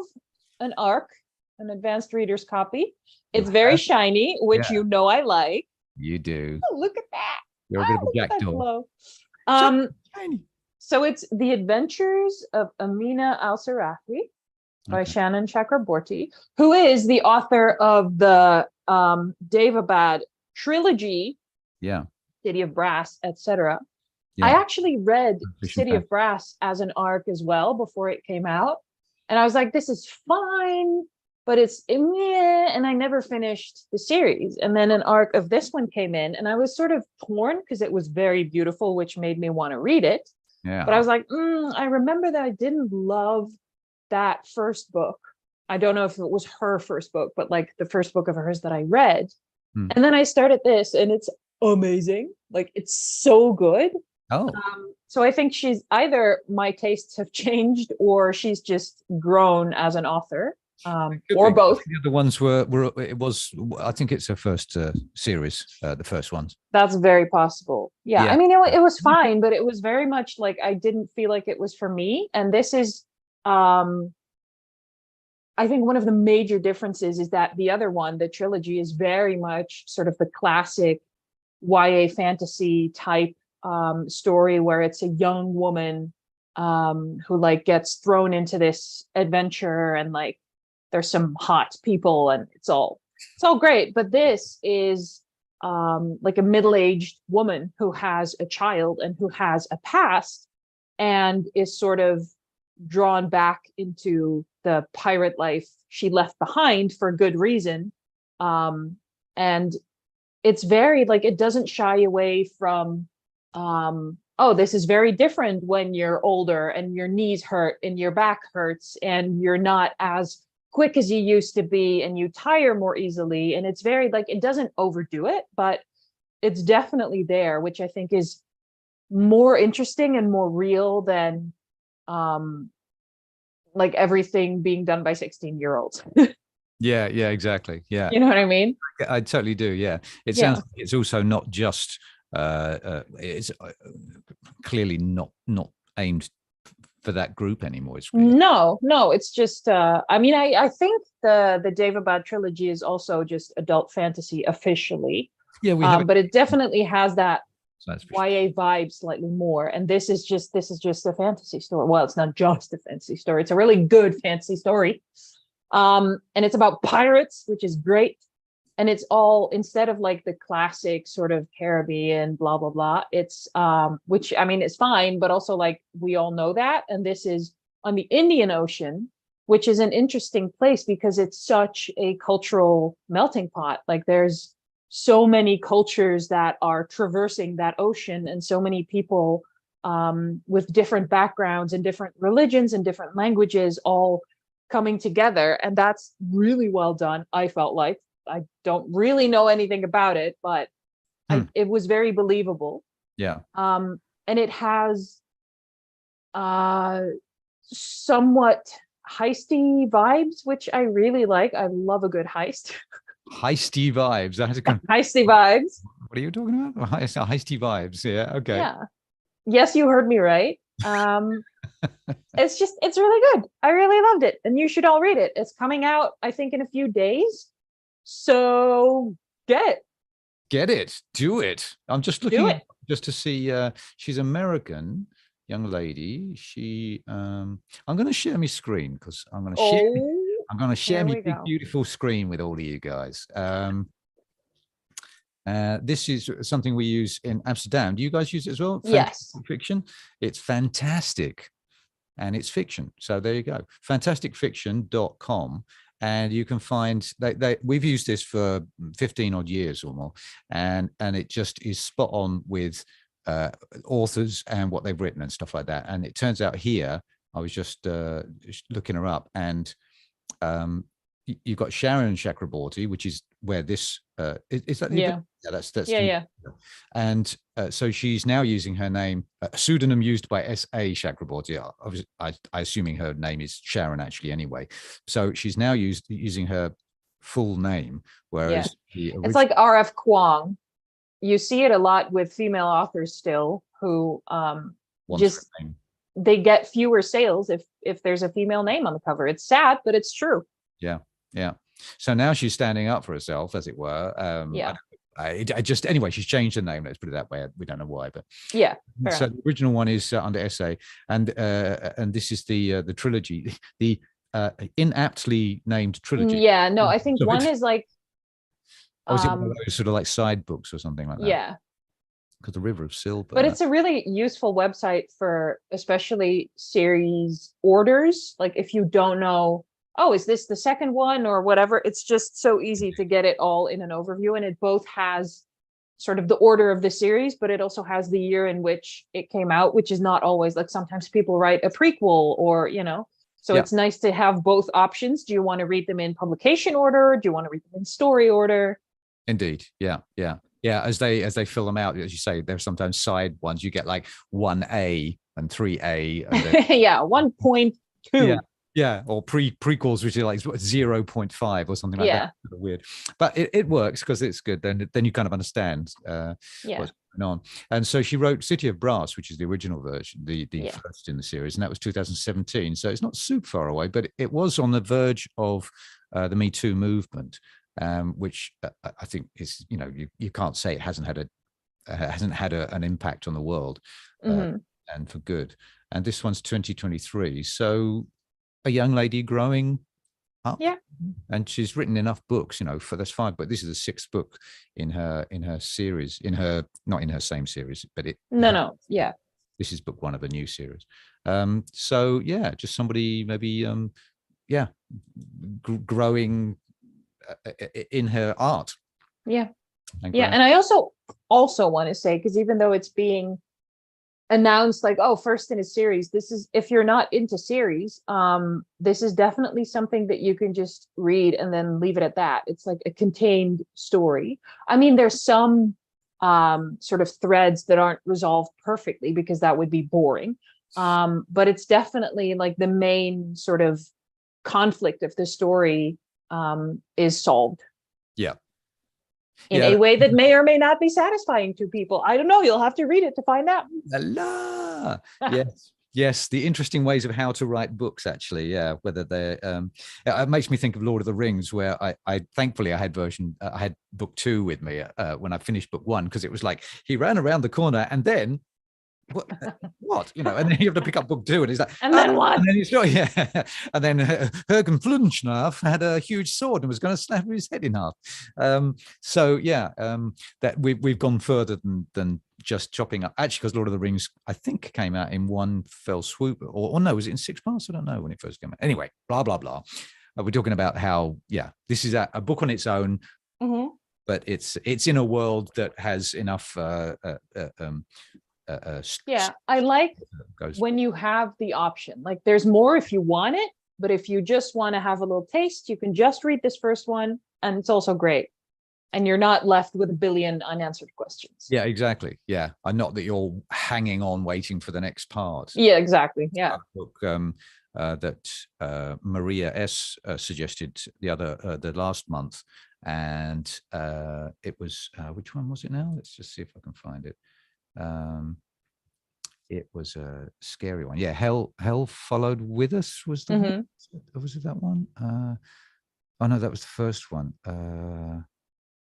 [SPEAKER 2] an ARC, an advanced reader's copy. It's very shiny, which you know I like.
[SPEAKER 1] You do.
[SPEAKER 2] Oh, look at that.
[SPEAKER 1] You're a bit of a jackdaw.
[SPEAKER 2] So it's The Adventures of Amina Al-Sarafi by Shannon Chakraborty, who is the author of the Daevabad trilogy, City of Brass, etc. I actually read City of Brass as an ARC as well before it came out, and I was like, this is fine, but it's meh, and I never finished the series. And then an ARC of this one came in, and I was sort of torn because it was very beautiful, which made me want to read it. But I was like, I remember that I didn't love that first book. I don't know if it was her first book, but like the first book of hers that I read. And then I started this, and it's amazing. Like, it's so good. So I think she's either my tastes have changed, or she's just grown as an author, or both.
[SPEAKER 1] The other ones were I think it's her first series, the first ones.
[SPEAKER 2] That's very possible. I mean, it was fine, but it was very much like I didn't feel like it was for me. And this is I think one of the major differences is that the other one, the trilogy, is very much sort of the classic YA fantasy type story, where it's a young woman who like gets thrown into this adventure, and like there's some hot people, and it's all great. But this is like a middle-aged woman who has a child and who has a past, and is sort of drawn back into the pirate life she left behind for good reason. And it's very like, it doesn't shy away from this is very different when you're older and your knees hurt and your back hurts and you're not as quick as you used to be and you tire more easily. And it's very like, it doesn't overdo it, but it's definitely there, which I think is more interesting and more real than like everything being done by 16-year-olds.
[SPEAKER 1] Yeah, exactly. Yeah.
[SPEAKER 2] You know what I mean?
[SPEAKER 1] I totally do. Yeah. It sounds like it's also not just it's clearly not aimed for that group anymore. It's really...
[SPEAKER 2] No, it's just I mean, I think the Daevabad trilogy is also just adult fantasy officially.
[SPEAKER 1] Yeah, we have
[SPEAKER 2] but it definitely has that YA vibe slightly more. And this is just a fantasy story. Well, it's not just a fantasy story. It's a really good fantasy story. And it's about pirates, which is great. And it's all, instead of like the classic sort of Caribbean, blah, blah, blah, it's, which I mean, it's fine, but also like, we all know that. And this is on the Indian Ocean, which is an interesting place because it's such a cultural melting pot. Like there's so many cultures that are traversing that ocean and so many people with different backgrounds and different religions and different languages all coming together. And that's really well done. I felt like, I don't really know anything about it, but it was very believable.
[SPEAKER 1] Yeah.
[SPEAKER 2] And it has somewhat heisty vibes, which I really like. I love a good heist.
[SPEAKER 1] Heisty vibes.
[SPEAKER 2] Heisty vibes.
[SPEAKER 1] What are you talking about? Heisty vibes. Yeah. Okay.
[SPEAKER 2] Yeah. Yes, you heard me right. It's really good. I really loved it. And you should all read it. It's coming out, I think, in a few days. So get it. Do it. I'm just looking just to see. She's American, young lady. She I'm gonna share my screen because I'm gonna share my big beautiful screen with all of you guys. This is something we use in Amsterdam. Do you guys use it as well? Yes.
[SPEAKER 1] Fiction. It's fantastic. And it's fiction. So there you go. Fantasticfiction.com. And you can find we've used this for 15 odd years or more. And it just is spot on with authors and what they've written and stuff like that. And it turns out here, I was just looking her up, and you've got Sharon Chakraborty, which is where this is that that's and so she's now using her name, a pseudonym used by SE Chakraborty. Obviously, I assuming her name is Sharon actually anyway. So she's now using her full name, whereas
[SPEAKER 2] it's like RF Kuang. You see it a lot with female authors still, who just they get fewer sales if there's a female name on the cover. It's sad, but it's true.
[SPEAKER 1] Yeah. So now she's standing up for herself, as it were. I just anyway, she's changed her name. Let's put it that way. We don't know why, but
[SPEAKER 2] yeah.
[SPEAKER 1] So the original one is under SE, and this is the trilogy, the inaptly named trilogy.
[SPEAKER 2] Yeah, no, I think one is like.
[SPEAKER 1] Is it one of those sort of like side books or something like that?
[SPEAKER 2] Yeah.
[SPEAKER 1] Because the River of Silver.
[SPEAKER 2] But it's a really useful website for especially series orders. Like if you don't know, oh, is this the second one or whatever? It's just so easy to get it all in an overview. And it both has sort of the order of the series, but it also has the year in which it came out, which is not always, like sometimes people write a prequel or, so it's nice to have both options. Do you want to read them in publication order? Do you want to read them in story order?
[SPEAKER 1] Indeed. Yeah. As they fill them out, as you say, there's sometimes side ones. You get like 1A and 3A. And then,
[SPEAKER 2] 1.2.
[SPEAKER 1] Yeah, or prequels, which are like 0.5 or something like that. Sort of weird, but it works because it's good. Then you kind of understand what's going on. And so she wrote City of Brass, which is the original version, the first in the series, and that was 2017. So it's not super far away, but it was on the verge of the Me Too movement. Which I think is, you can't say it hasn't had an impact on the world, and for good. And this one's 2023, so a young lady growing up, and she's written enough books, for that's 5. But this is the 6th book in her series, not in her same series, but this is book 1 of a new series. So yeah, just somebody maybe growing in her art. And I also want to say, because even though it's being announced like, oh, first in a series, this is, if you're not into series, this is definitely something that you can just read and then leave it at that. It's like a contained story. I mean, there's some sort of threads that aren't resolved perfectly because that would be boring, but it's definitely like the main sort of conflict of the story is solved in a way that may or may not be satisfying to people. I don't know. You'll have to read it to find out. Yes, the interesting ways of how to write books, actually. Whether they're it makes me think of Lord of the Rings, where I thankfully I had book 2 with me when I finished book 1, because it was like he ran around the corner and then what and then you have to pick up book 2 and he's like,
[SPEAKER 2] and then what?
[SPEAKER 1] And then he's and then Hergen Flunschnarf had a huge sword and was going to snap his head in half. That we've gone further than just chopping up, actually, because Lord of the Rings I think came out in one fell swoop, or no, was it in 6 parts? I don't know when it first came out. Anyway, blah blah blah. We're talking about how this is a book on its own, but it's in a world that has enough
[SPEAKER 2] Yeah, I like when you have the option. Like there's more if you want it, but if you just want to have a little taste, you can just read this first one, and it's also great. And you're not left with a billion unanswered questions.
[SPEAKER 1] Yeah, exactly. Yeah, and not that you're hanging on waiting for the next part.
[SPEAKER 2] Yeah, exactly. Yeah.
[SPEAKER 1] Book that Maria S suggested the last month, and it was which one was it now? Let's just see if I can find it. It was a scary one. Yeah, Hell Followed With Us was the one? Was it that one? Oh no, that was the first one.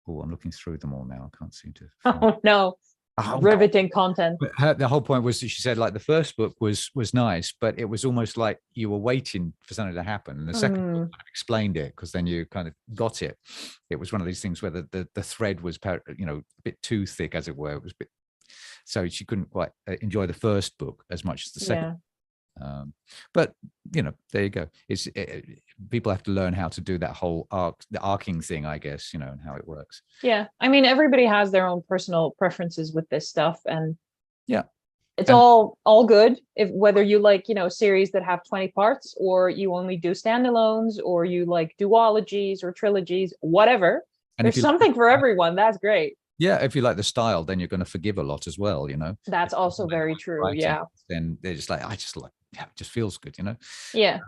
[SPEAKER 1] Oh, I'm looking through them all now. I can't seem to.
[SPEAKER 2] Oh no. Riveting content.
[SPEAKER 1] But the whole point was that she said, like, the first book was nice, but it was almost like you were waiting for something to happen, and the second book kind of explained it, because then you kind of got it. It was one of these things where the thread was, a bit too thick, as it were. It was a bit, so she couldn't quite enjoy the first book as much as the second. But there you go. People have to learn how to do that whole the arcing thing, I guess, and how it works.
[SPEAKER 2] Yeah, I mean, everybody has their own personal preferences with this stuff, and it's all good. If whether you like series that have 20 parts, or you only do standalones, or you like duologies or trilogies, whatever. And there's something for everyone. That's great.
[SPEAKER 1] Yeah, if you like the style, then you're going to forgive a lot as well.
[SPEAKER 2] That's also very true. Writing, yeah.
[SPEAKER 1] Then they're just like, it just feels good.
[SPEAKER 2] Yeah.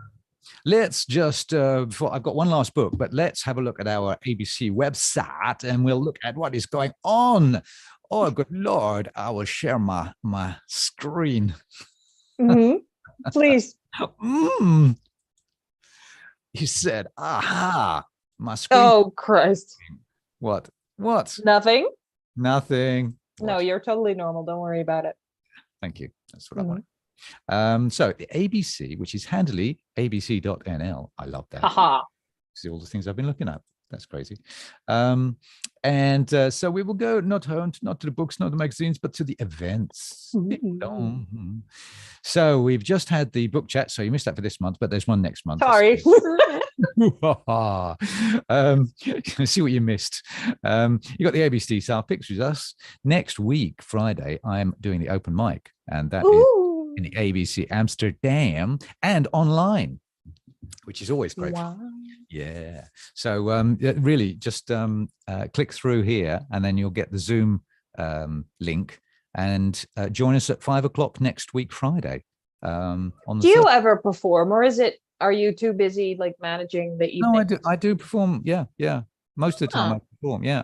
[SPEAKER 1] Let's just I've got one last book, but let's have a look at our ABC website, and we'll look at what is going on. Oh, good Lord, I will share my screen.
[SPEAKER 2] Please.
[SPEAKER 1] You said, aha, my screen.
[SPEAKER 2] Oh, Christ.
[SPEAKER 1] What?
[SPEAKER 2] Nothing.
[SPEAKER 1] Nothing.
[SPEAKER 2] No, you're totally normal. Don't worry about it.
[SPEAKER 1] Thank you. That's what I want. So the ABC, which is handily abc.nl. I love that. See all the things I've been looking at. That's crazy. So we will go not to the books, not the magazines, but to the events. So we've just had the book chat. So you missed that for this month, but there's one next month.
[SPEAKER 2] Sorry.
[SPEAKER 1] See what you missed. You got the ABC Style Picks with us. Next week, Friday, I'm doing the open mic, and that is in the ABC Amsterdam and online, which is always great.
[SPEAKER 2] Wow.
[SPEAKER 1] Yeah. So really just click through here, and then you'll get the Zoom link, and join us at 5 o'clock next week, Friday. Do
[SPEAKER 2] you ever perform, or are you too busy like managing the evening?
[SPEAKER 1] No, I do perform. Yeah. Most of the time I perform. Yeah.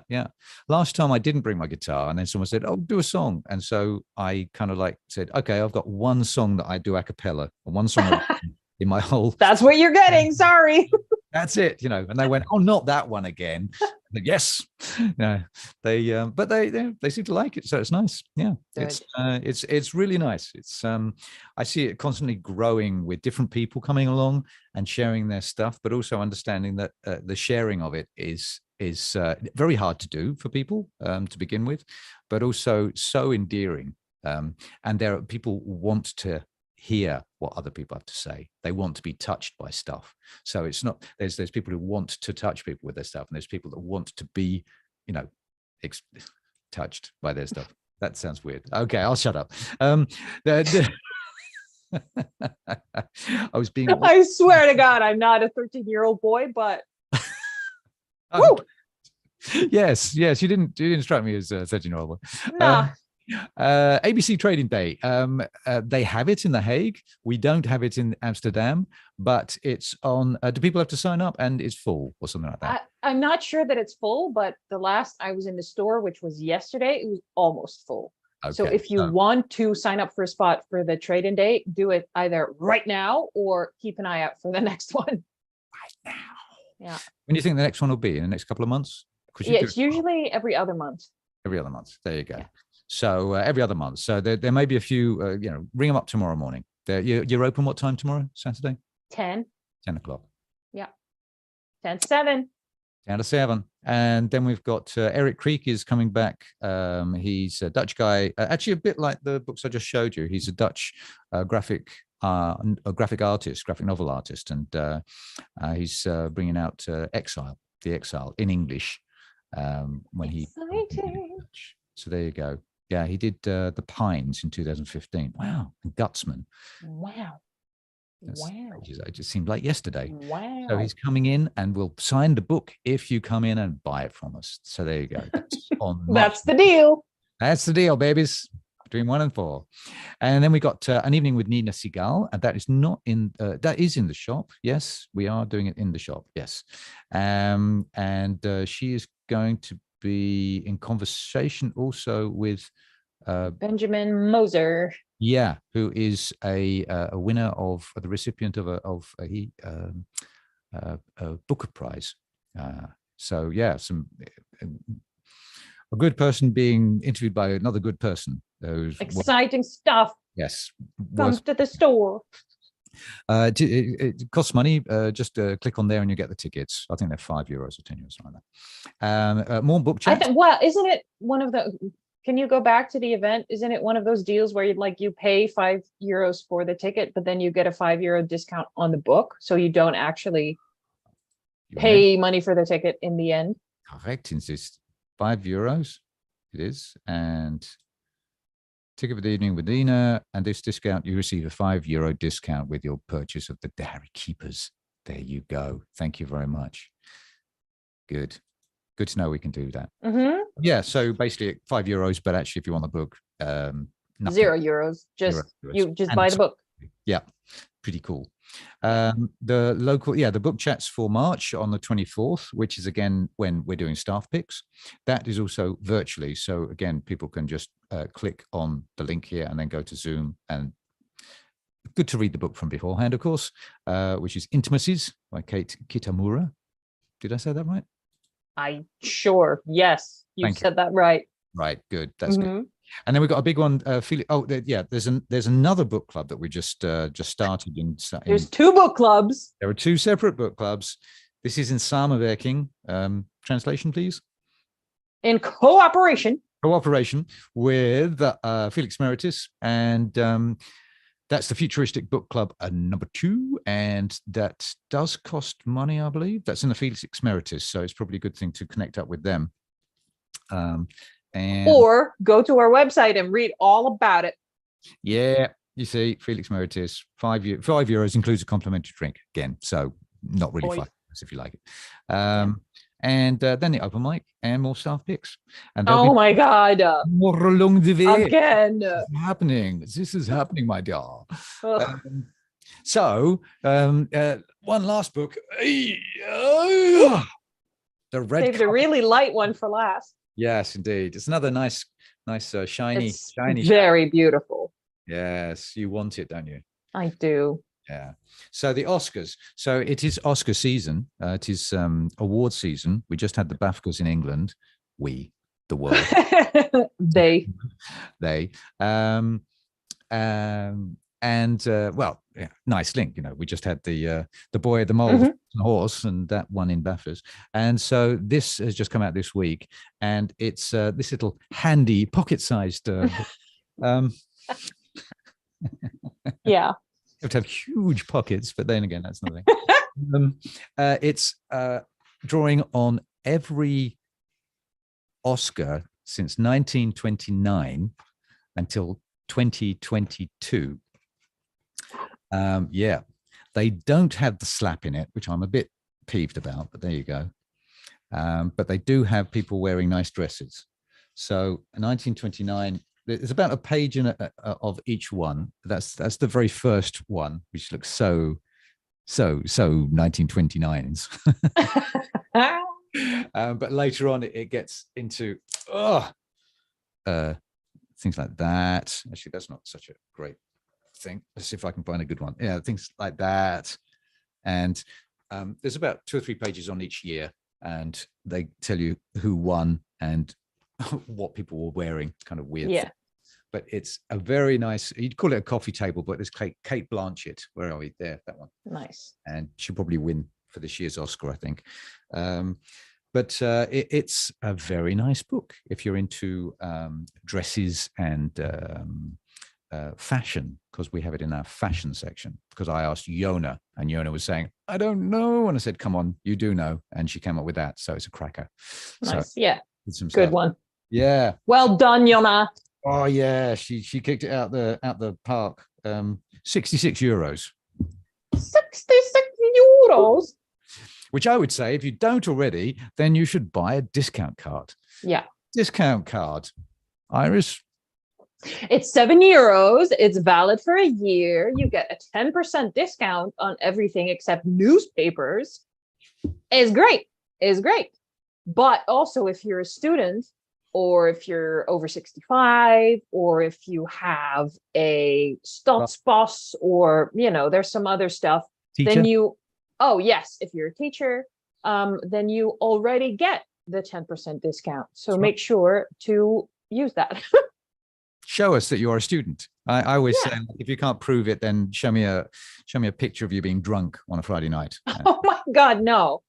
[SPEAKER 1] Last time I didn't bring my guitar, and then someone said, "Oh, do a song," and so I kind of said, "Okay, I've got one song that I do a cappella, and one song in my whole."
[SPEAKER 2] That's what you're getting. Sorry.
[SPEAKER 1] That's it, And they went, "Oh, not that one again." But yes, no, they seem to like it, so it's nice. Yeah,
[SPEAKER 2] good.
[SPEAKER 1] It's really nice. It's I see it constantly growing with different people coming along and sharing their stuff, but also understanding that the sharing of it is very hard to do for people to begin with, but also so endearing. And there are people who want to hear what other people have to say. They want to be touched by stuff. So it's not, there's people who want to touch people with their stuff, and there's people that want to be, touched by their stuff. That sounds weird. Okay, I'll shut up. I
[SPEAKER 2] swear to God, I'm not a 13-year-old boy, but
[SPEAKER 1] yes, you didn't strike me as a 13-year-old boy.
[SPEAKER 2] Nah.
[SPEAKER 1] ABC Trading Day. They have it in The Hague. We don't have it in Amsterdam, but it's on. Do people have to sign up, and it's full or something like that?
[SPEAKER 2] I'm not sure that it's full, but the last I was in the store, which was yesterday, it was almost full. Okay. So if you want to sign up for a spot for the Trading Day, do it either right now or keep an eye out for the next one.
[SPEAKER 1] Right now.
[SPEAKER 2] Yeah.
[SPEAKER 1] When do you think the next one will be? In the next couple of months?
[SPEAKER 2] Yeah, it's usually every other month.
[SPEAKER 1] Every other month. There you go.
[SPEAKER 2] Yeah.
[SPEAKER 1] So every other month. So there may be a few, ring them up tomorrow morning. You're open what time tomorrow, Saturday?
[SPEAKER 2] 10.
[SPEAKER 1] 10 o'clock.
[SPEAKER 2] Yeah. 10 to 7.
[SPEAKER 1] 10 to 7. And then we've got Eric Creek is coming back. He's a Dutch guy, actually a bit like the books I just showed you. He's a Dutch graphic artist, graphic novel artist. And he's bringing out The Exile in English when he. So there you go. Yeah, he did The Pines in 2015. Wow. And Gutsman.
[SPEAKER 2] Wow. Wow.
[SPEAKER 1] It just seemed like yesterday.
[SPEAKER 2] Wow.
[SPEAKER 1] So he's coming in and we'll sign the book if you come in and buy it from us. So there you go. That's on
[SPEAKER 2] That's the deal.
[SPEAKER 1] That's the deal, babies. Between 1 and 4. And then we got An Evening with Nina Segal, and that is not in that is in the shop. Yes, we are doing it in the shop. Yes. And she is going to be in conversation also with
[SPEAKER 2] Benjamin Moser.
[SPEAKER 1] Yeah, who is a winner of the recipient of a Booker Prize. So yeah, a good person being interviewed by another good person.
[SPEAKER 2] Exciting stuff.
[SPEAKER 1] Yes.
[SPEAKER 2] Come to the store.
[SPEAKER 1] It costs money. Just click on there and you get the tickets. I think they're €5 or €10, something like that. More book chat.
[SPEAKER 2] Well, isn't it one of the? Can you go back to the event? Isn't it one of those deals where you pay €5 for the ticket, but then you get a €5 discount on the book, so you don't actually pay money for the ticket in the end?
[SPEAKER 1] Correct. It's €5. It is, and ticket for the evening with Dina, and this discount, you receive a €5 discount with your purchase of the Diary Keepers. There you go. Thank you very much. Good to know we can do that.
[SPEAKER 2] Mm-hmm.
[SPEAKER 1] Yeah, so basically €5, but actually if you want the book,
[SPEAKER 2] €0. You just buy the book.
[SPEAKER 1] Yeah, pretty cool. The book chats for March on the 24th, which is again when we're doing staff picks. That is also virtually, so again people can just click on the link here and then go to Zoom, and good to read the book from beforehand, of course, which is Intimacies by Kate Kitamura. Did I say that right?
[SPEAKER 2] Yes, you said that right.
[SPEAKER 1] Right, good. That's good. And then we've got a big one. There's another book club that we just started.
[SPEAKER 2] There's 2 book clubs.
[SPEAKER 1] There are 2 separate book clubs. This is in samenwerking. Translation, please.
[SPEAKER 2] In cooperation
[SPEAKER 1] with Felix Meritis, and that's the Futuristic Book Club number 2, and that does cost money, I believe. That's in the Felix Meritis, so it's probably a good thing to connect up with them.
[SPEAKER 2] Or go to our website and read all about it.
[SPEAKER 1] Yeah, you see, Felix Meritis, €5 includes a complimentary drink again, so not really $5 if you like it. And then the open mic and more staff picks. And
[SPEAKER 2] oh my God!
[SPEAKER 1] More along the way.
[SPEAKER 2] Again,
[SPEAKER 1] this is happening, my dear. One last book. The Red.
[SPEAKER 2] Saved a really light one for last.
[SPEAKER 1] Yes, indeed. It's another nice, shiny.
[SPEAKER 2] Very beautiful.
[SPEAKER 1] Yes, you want it, don't you?
[SPEAKER 2] I do.
[SPEAKER 1] Yeah. So the Oscars. So it is Oscar season. It is award season. We just had the BAFTAs in England. We, the world.
[SPEAKER 2] They.
[SPEAKER 1] Nice link. We just had the Boy, the Mole, and the Horse, and that one in BAFTAs. And so this has just come out this week, and it's this little handy pocket-sized.
[SPEAKER 2] Yeah.
[SPEAKER 1] You have to have huge pockets, but then again, that's nothing. It's drawing on every Oscar since 1929 until 2022. They don't have the slap in it, which I'm a bit peeved about, but there you go. But they do have people wearing nice dresses. So 1929. There's about a page of each one. That's the very first one, which looks so 1929s. But later on, it gets into things like that. Actually, that's not such a great thing. Let's see if I can find a good one. Yeah, things like that. And there's about 2 or 3 pages on each year, and they tell you who won and what people were wearing. Kind of weird.
[SPEAKER 2] Yeah.
[SPEAKER 1] Thing. But it's a very nice, you'd call it a coffee table, but it's Kate Blanchett. Where are we? There, that one.
[SPEAKER 2] Nice.
[SPEAKER 1] And she'll probably win for this year's Oscar, I think. But it's a very nice book if you're into dresses and fashion, because we have it in our fashion section. Because I asked Yona, and Yona was saying, I don't know. And I said, come on, you do know. And she came up with that. So it's a cracker.
[SPEAKER 2] Nice.
[SPEAKER 1] So,
[SPEAKER 2] yeah.
[SPEAKER 1] Good
[SPEAKER 2] stuff. One.
[SPEAKER 1] Yeah.
[SPEAKER 2] Well done, Yona.
[SPEAKER 1] Oh yeah, she kicked it out the park. 66 euros.
[SPEAKER 2] 66 euros.
[SPEAKER 1] Which I would say, if you don't already, then you should buy a discount card.
[SPEAKER 2] Yeah.
[SPEAKER 1] Discount card. Iris?
[SPEAKER 2] It's 7 euros. It's valid for a year. You get a 10% discount on everything except newspapers. It's great. It's great. But also, if you're a student, or if you're over 65, or if you have a stadspass, or, there's some other stuff,
[SPEAKER 1] Teacher?
[SPEAKER 2] then if you're a teacher, then you already get the 10% discount. So make sure to use that.
[SPEAKER 1] Show us that you're a student. I always say, if you can't prove it, then show me a picture of you being drunk on a Friday night.
[SPEAKER 2] Oh my God, no.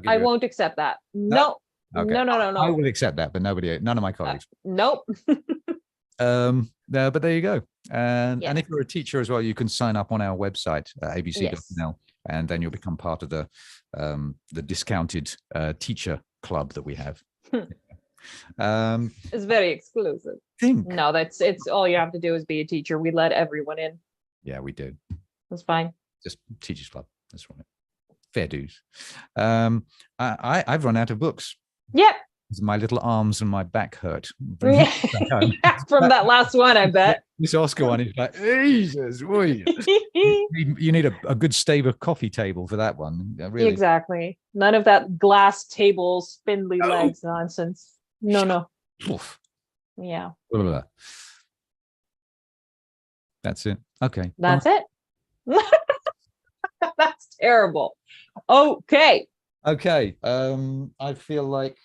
[SPEAKER 2] I won't accept that. No.
[SPEAKER 1] Okay.
[SPEAKER 2] No.
[SPEAKER 1] I will accept that, but none of my colleagues.
[SPEAKER 2] Nope.
[SPEAKER 1] No, but there you go. And if you're a teacher as well, you can sign up on our website, abc.nl, and then you'll become part of the discounted teacher club that we have.
[SPEAKER 2] It's very exclusive. No, it's all you have to do is be a teacher. We let everyone in.
[SPEAKER 1] Yeah, we do.
[SPEAKER 2] That's fine.
[SPEAKER 1] Just teachers club. That's right. Fair dues. I've run out of books.
[SPEAKER 2] Yep.
[SPEAKER 1] My little arms and my back hurt.
[SPEAKER 2] Yeah, from that last one, I bet.
[SPEAKER 1] This Oscar one is like, Jesus, you need a good stable coffee table for that one. Really.
[SPEAKER 2] Exactly. None of that glass table, spindly legs nonsense. No.
[SPEAKER 1] Oof.
[SPEAKER 2] Yeah.
[SPEAKER 1] Blah, blah, blah. That's it. Okay.
[SPEAKER 2] That's it. That's terrible. Okay. I feel like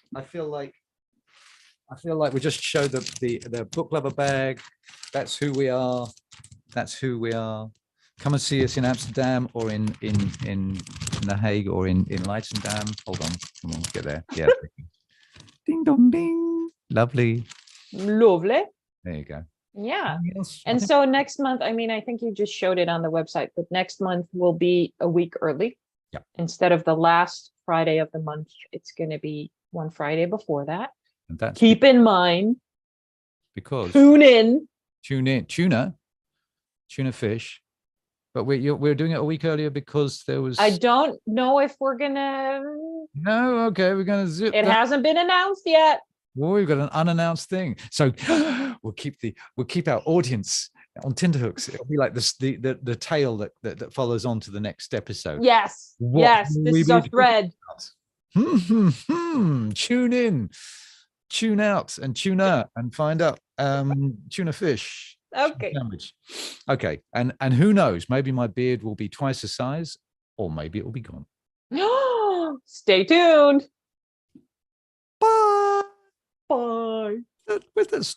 [SPEAKER 2] we just showed the book lover bag. That's who we are. Come and see us in Amsterdam, or in The Hague, or in LEIDSCHENDAM. Hold on. Come on, let's get there. Yeah. Ding dong ding. Lovely. There
[SPEAKER 1] you go.
[SPEAKER 2] Yeah. And so next month, I think you just showed it on the website, but next month will be a week early.
[SPEAKER 1] Yeah.
[SPEAKER 2] Instead of the last Friday of the month, it's going to be one Friday before that.
[SPEAKER 1] And that's
[SPEAKER 2] keep in mind,
[SPEAKER 1] because
[SPEAKER 2] tune in,
[SPEAKER 1] tuna fish. But we're doing it a week earlier because there was.
[SPEAKER 2] I don't know if we're gonna.
[SPEAKER 1] No, okay, we're gonna zip.
[SPEAKER 2] It hasn't been announced yet.
[SPEAKER 1] Well, we've got an unannounced thing, so we'll keep our audience on tenterhooks. It'll be like the tail that follows on to the next episode.
[SPEAKER 2] Yes, this is a thread.
[SPEAKER 1] Tune in, tune out, and tune out, and find out tuna fish.
[SPEAKER 2] Okay.
[SPEAKER 1] Sandwich. Okay, and who knows? Maybe my beard will be twice the size, or maybe it will be gone.
[SPEAKER 2] Stay tuned.
[SPEAKER 1] Bye.
[SPEAKER 2] Bye.
[SPEAKER 1] With that